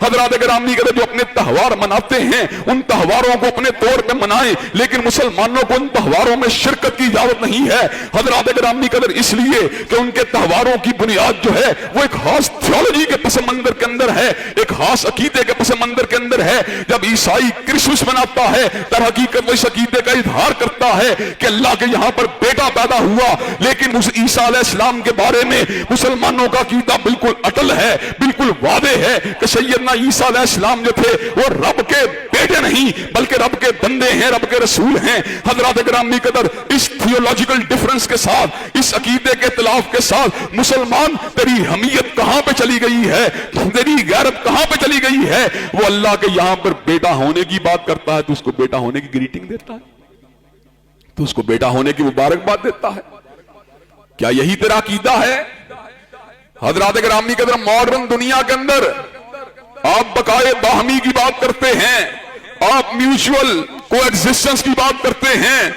حضرات گرامی کے جو اپنے تہوار مناتے ہیں ان تہواروں کو اپنے طور پہ منائیں، لیکن مسلمانوں کو ان تہواروں میں شرکت کی اجازت نہیں ہے حضرات گرامی قدر، اس لیے کہ ان کے تہواروں کی بنیاد جو ہے وہ ایک خاص تھیولوجی کے پس منظر کے اندر ہے، ایک خاص عقیدے کے پس منظر کے اندر ہے۔ جب عیسائی کرسمس مناتا ہے در حقیقت وہ اس عقیدے کا اظہار کرتا ہے کہ اللہ کے یہاں پر بیٹا پیدا ہوا، لیکن اس عیسیٰ علیہ السلام کے بارے میں مسلمانوں کا عقیدہ بالکل اٹل ہے، بالکل واضح ہے کہ سیدنا عیسیٰ علیہ السلام جو تھے وہ رب کے بیٹے نہیں بلکہ رب کے بندے ہیں، رب کے رسول ہیں۔ حضرات گرامی قدر، اس تھیولوجیکل ڈیفرنس کے ساتھ، اس عقیدے کے اختلاف کے ساتھ، مسلمان تیری حمیت کہاں پہ چلی گئی ہے، تیری غیرت کہاں پہ چلی گئی ہے؟ وہ اللہ کے یہاں پر بیٹا ہونے کی بات کرتا ہے تو اس کو بیٹا ہونے کی گریٹنگ دیتا ہے، تو اس کو بیٹا ہونے کی مبارکباد دیتا ہے۔ کیا یہی تیرا عقیدہ ہے؟ حضرات گرامی قدر، ماڈرن دنیا کے اندر آپ بقائے باہمی کی بات کرتے ہیں، آپ میوچول کو ایگزسٹنس کی بات کرتے ہیں،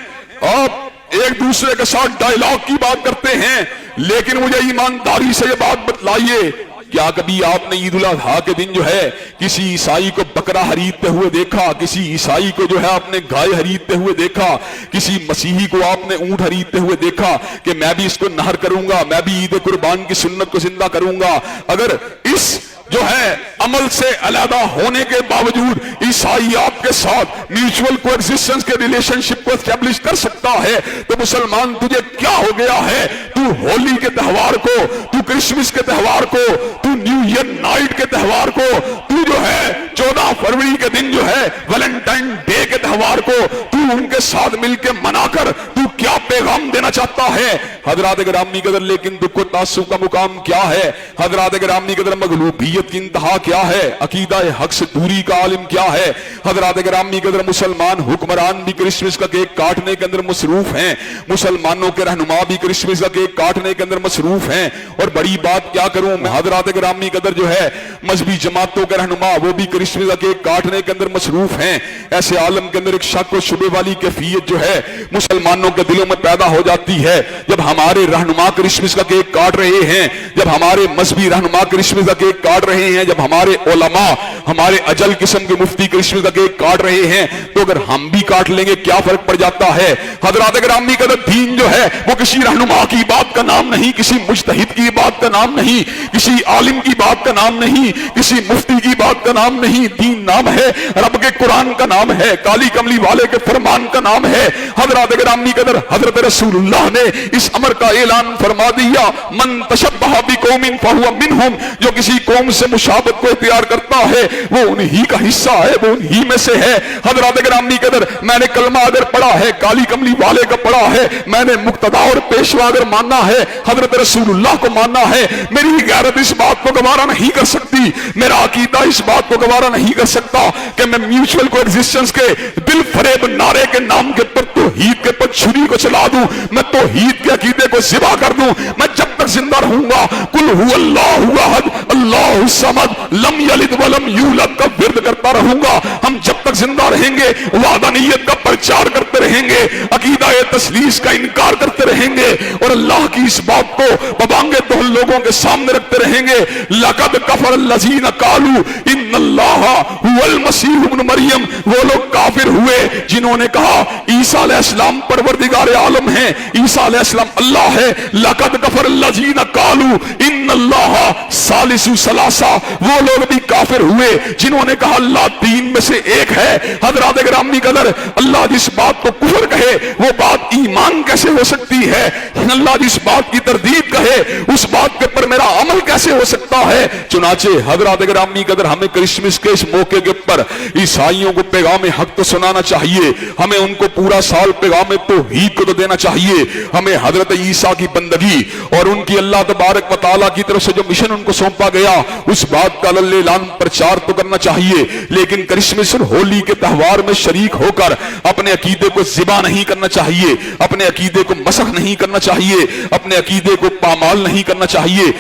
آپ ایک دوسرے کے ساتھ ڈائیلاگ کی بات کرتے ہیں، لیکن مجھے ایمانداری سے یہ بات بتلائیے، کیا کبھی آپ نے عید الاضحیٰ کے دن جو ہے کسی عیسائی کو بکرا خریدتے ہوئے دیکھا؟ کسی عیسائی کو جو ہے آپ نے گائے خریدتے ہوئے دیکھا؟ کسی مسیحی کو آپ نے اونٹ خریدتے ہوئے دیکھا کہ میں بھی اس کو نہر کروں گا، میں بھی عید قربان کی سنت کو زندہ کروں گا؟ اگر اس جو ہے عمل سے علیحدہ ہونے کے باوجود عیسائی آپ کے ساتھ میوچول کو ایگزسٹنس کے ریلیشن شپ کو اسٹیبلش کر سکتا ہے تو مسلمان تجھے کیا ہو گیا ہے؟ تو ہولی کے تہوار کو، تو کرسمس کے تہوار کو، تو نیو ایئر نائٹ کے تہوار کو، تو جو ہے 14 فروری کے دن جو ہے ویلنٹائن ڈے کے تہوار کو تو ان کے ساتھ مل کے منا کر تو کیا پیغام دینا چاہتا ہے؟ حضرات گرامی قدر، لیکن دکھ و تعصب کا مقام کیا ہے؟ حضرات گرامی قدر، مغلوبیت کی انتہا کیا ہے؟ عقیدہ حق سے دوری کا عالم کیا ہے؟ حضرات گرامی قدر، مسلمان حکمران بھی کرسمس کا کیک کاٹنے کے اندر مصروف ہیں، مسلمانوں کے رہنما بھی کرسمس کا کیک کاٹنے کے اندر مصروف ہیں، اور بڑی بات کیا کروں میں، حضرات گرامی قدر جو ہے مذہبی جماعتوں کے رہنما وہ بھی کرسمس کا کیک کاٹنے کے اندر مصروف ہیں۔ ایسے عالم کے اندر ایک شک و شبہ والی کیفیت جو ہے مسلمانوں کے دلوں میں پیدا ہو جاتی ہے جب ہمارے رہنما کرسمس کا کیک کاٹ رہے ہیں، جب ہمارے مذہبی رہنما کرسمس کا کیک کاٹ رہے ہیں، جب ہمارے علماء، ہمارے اجل قسم کے مفتی کرسمس کا کیک کاٹ رہے ہیں، تو اگر ہم بھی کاٹ لیں گے کیا فرق پڑ جاتا ہے؟ حضرات گرامی قدر، دین جو ہے وہ کسی رہنما کی بات کا نام نہیں، کسی مجتہد کی بات کا نام نہیں، کسی عالم کی بات کا نام نہیں، کسی مفتی کی بات کا نام نہیں، دین نام ہے رب کے قرآن کا نام ہے، کالی کملی والے کے فرمان کا نام ہے۔ حضرات گرامی قدر، حضرت رسول اللہ نے اس امر کا اعلان فرما دیا، من تشبہ بقوم فہو منہم، جو کسی قوم سے مشابہت کو اختیار کرتا ہے وہ انہی کا حصہ ہے، وہ انہی میں سے ہے۔ حضرات گرامی قدر، میں نے کلمہ اگر پڑھا ہے کالی کملی والے کا پڑھا ہے، میں نے مقتدی اور پیشوا اگر ماننا ہے، حضرت رسول اللہ کو ماننا ہے، میری غیرت اس بات کو گوارا نہیں کر سکتی، میرا عقیدہ اس بات کو گوارا نہیں کر سکتا کہ میں میوچول کو ایگزسٹنس کے دل فریب نعرے کے نام کے پر توحید کے پر چھری کو چلا دوں، میں توحید کے عقیدے کو ذبح کر دوں۔ میں جب تک زندہ رہوں گا قل هو اللہ احد اللہ الصمد لم یلد ولم یولد کا ورد کرتا رہوں گا۔ ہم جب تک زندہ رہیں گے وحدانیت کا پرچار کرتے رہیں گے، عقیدہ تثلیث کا انکار کرتے رہیں گے، اور اللہ کی اس بات کو ببانگے تو لوگوں کے سامنے رکھتے رہیں گے۔ لقد کفر الذین قالوا ان اللہ هو المسیح ابن مریم، وہ لوگ کافر ہوئے جنہوں نے کہا عیسیٰ علیہ السلام پروردگار عالم ہیں، عیسیٰ علیہ السلام اللہ ہے۔ لقد کفر الذین قالوا ان اللہ ثالث ثلاثہ، وہ لوگ بھی کافر ہوئے جنہوں نے کہا اللہ تین میں سے ایک ہے۔ حضرات گرامی قدر، اللہ جس بات کو کفر کہے وہ بات ایمان کیسے ہو سکتی ہے؟ اللہ جس بات کی تردید کہے اس بات کے پر میرا عمل کیسے ہو سکتا ہے؟ چنانچہ حضرات گرامی قدر، ہمیں کرسمس کے اس موقع کے پر عیسائیوں کو پیغام حق تو سنانا چاہیے، ہمیں ان کو پورا سال پیغام توحید کو تو دینا چاہیے، ہمیں حضرت عیسیٰ کی بندگی اور ان کی اللہ تبارک و تعالیٰ کی طرف سے جو مشن ان کو سونپا گیا اس بات کا اعلان پرچار تو کرنا چاہیے، لیکن کرسمس اور ہولی کے تہوار میں شریک ہو کر اپنے عقیدے کو ذبح نہیں کرنا چاہیے، اپنے عقیدے کو مسخ نہیں کرنا چاہیے، اپنے عقیدے کو پامال نہیں کرنا چاہیے۔